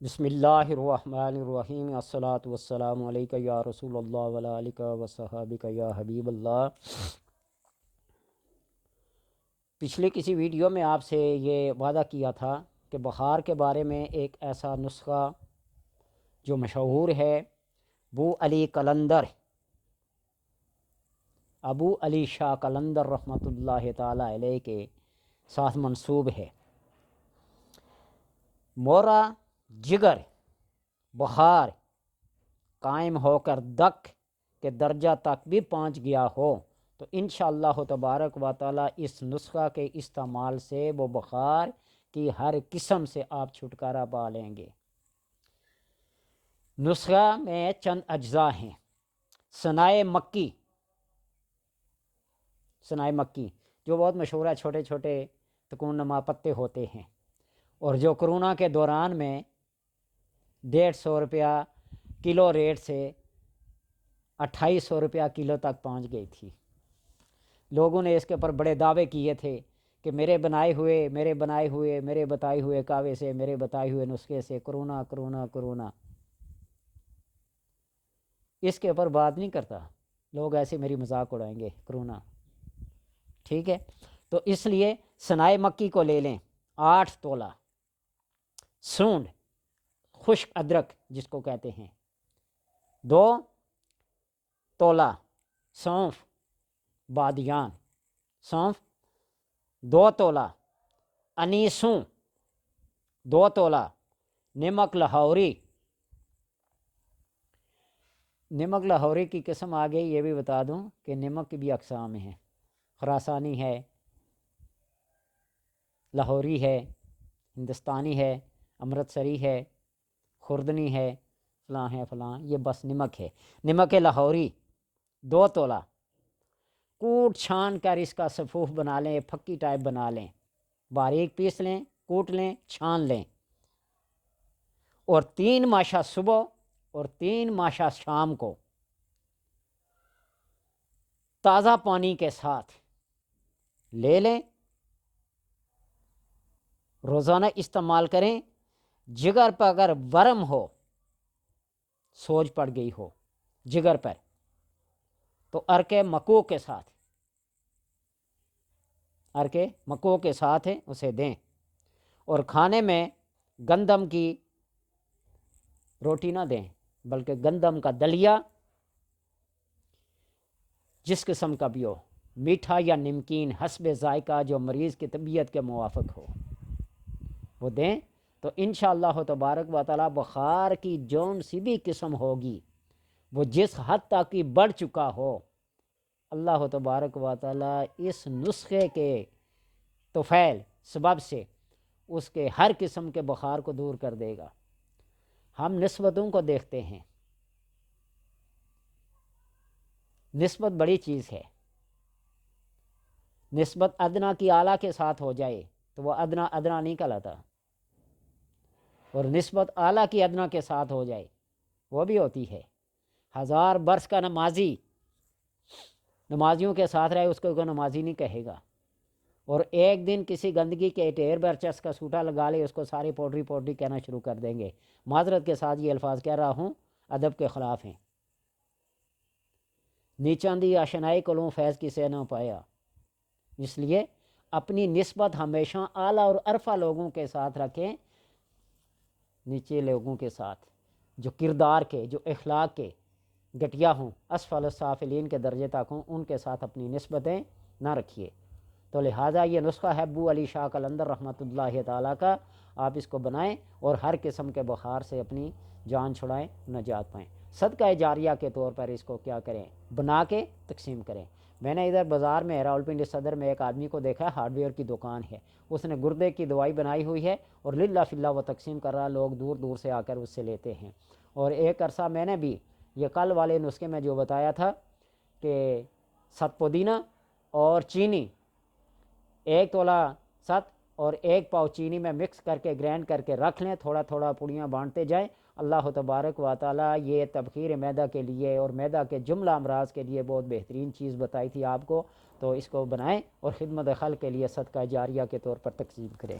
بسم اللہ الرحمن الرحیم، الصلاۃ والسلام علیکہ یا رسول اللہ وعلی آلکہ وصحابکہ یا حبیب اللہ۔ پچھلی کسی ویڈیو میں آپ سے یہ وعدہ کیا تھا کہ بخار کے بارے میں ایک ایسا نسخہ جو مشہور ہے، ابو علی قلندر، ابو علی شاہ قلندر رحمۃ اللہ تعالی علیہ کے ساتھ منسوب ہے۔ مورا جگر بخار قائم ہو کر دک کے درجہ تک بھی پہنچ گیا ہو تو انشاءاللہ تبارک و تعالی اس نسخہ کے استعمال سے وہ بخار کی ہر قسم سے آپ چھٹکارا پا لیں گے۔ نسخہ میں چند اجزاء ہیں۔ ثنائے مکی جو بہت مشہور ہے، چھوٹے چھوٹے تکون نما پتے ہوتے ہیں، اور جو کرونا کے دوران میں 150 روپیہ کلو ریٹ سے 2800 روپیہ کلو تک پہنچ گئی تھی۔ لوگوں نے اس کے اوپر بڑے دعوے کیے تھے کہ میرے بتائے ہوئے کعوے سے، میرے بتائے ہوئے نسخے سے کرونا کرونا کرونا۔ اس کے اوپر بات نہیں کرتا، لوگ ایسے میری مذاق اڑائیں گے کرونا، ٹھیک ہے؟ تو اس لیے ثنائے مکی کو لے لیں، 8 تولہ سونڈ خشک ادرک جس کو کہتے ہیں، 2 تولہ سونف بادیان، سونف 2 تولہ، انیسوں 2 تولہ، نمک لاہوری کی قسم آ گئی۔ یہ بھی بتا دوں کہ نمک کی بھی اقسام ہیں، خراسانی ہے، لاہوری ہے، ہندوستانی ہے، امرتسری ہے، خوردنی ہے، فلاں، یہ بس نمک ہے۔ نمک لاہوری 2 تولہ، کوٹ چھان کر اس کا صفوف بنا لیں، پھکی ٹائپ بنا لیں، باریک پیس لیں، کوٹ لیں، چھان لیں، اور 3 ماشا صبح اور 3 ماشا شام کو تازہ پانی کے ساتھ لے لیں، روزانہ استعمال کریں۔ جگر پر اگر ورم ہو، سوج پڑ گئی ہو جگر پر، تو ارک مکو کے ساتھ اسے دیں، اور کھانے میں گندم کی روٹی نہ دیں بلکہ گندم کا دلیا، جس قسم کا بھی ہو، میٹھا یا نمکین حسب ذائقہ، جو مریض کی طبیعت کے موافق ہو وہ دیں، تو انشاءاللہ تبارک و تعالی بخار کی جون سی بھی قسم ہوگی، وہ جس حد تک کی بڑھ چکا ہو، اللہ تبارک و تعالی اس نسخے کے طفیل سبب سے اس کے ہر قسم کے بخار کو دور کر دے گا۔ ہم نسبتوں کو دیکھتے ہیں، نسبت بڑی چیز ہے۔ نسبت ادنا کی اعلیٰ کے ساتھ ہو جائے تو وہ ادنا نہیں کہلاتا، اور نسبت اعلیٰ کی ادنا کے ساتھ ہو جائے وہ بھی ہوتی ہے۔ 1000 برس کا نمازی نمازیوں کے ساتھ رہے، اس کو کوئی نمازی نہیں کہے گا، اور ایک دن کسی گندگی کے ٹھیر پر چس کا سوٹا لگا لے، اس کو ساری پوڈری کہنا شروع کر دیں گے۔ معذرت کے ساتھ یہ الفاظ کہہ رہا ہوں، ادب کے خلاف ہیں۔ نیچان دی آشنائی کلوں فیض کسے نہ پایا، اس لیے اپنی نسبت ہمیشہ اعلیٰ اور عرفہ لوگوں کے ساتھ رکھیں، نیچے لوگوں کے ساتھ جو کردار کے، جو اخلاق کے گٹیا ہوں، اسفل السافلین کے درجے تک ہوں، ان کے ساتھ اپنی نسبتیں نہ رکھیے۔ تو لہٰذا یہ نسخہ ہے ابو علی شاہ قلندر رحمۃ اللہ تعالیٰ کا، آپ اس کو بنائیں اور ہر قسم کے بخار سے اپنی جان چھڑائیں، نجات پائیں۔ صدقہ جاریہ کے طور پر اس کو کیا کریں، بنا کے تقسیم کریں۔ میں نے ادھر بازار میں راولپنڈی صدر میں ایک آدمی کو دیکھا، ہارڈ ویئر کی دکان ہے، اس نے گردے کی دوائی بنائی ہوئی ہے اور للہ فی اللہ وہ تقسیم کر رہا، لوگ دور دور سے آ کر اس سے لیتے ہیں۔ اور ایک عرصہ میں نے بھی یہ کل والے نسخے میں جو بتایا تھا کہ 7 پودینہ اور چینی، 1 تولہ 7 اور 1 پاؤ چینی میں مکس کر کے گرینڈ کر کے رکھ لیں، تھوڑا تھوڑا پوڑیاں بانٹتے جائیں۔ اللہ تبارک و تعالی یہ تبخیر معدہ کے لیے اور معدہ کے جملہ امراض کے لیے بہت بہترین چیز بتائی تھی آپ کو، تو اس کو بنائیں اور خدمت خلق کے لیے صدقہ جاریہ کے طور پر تقسیم کریں۔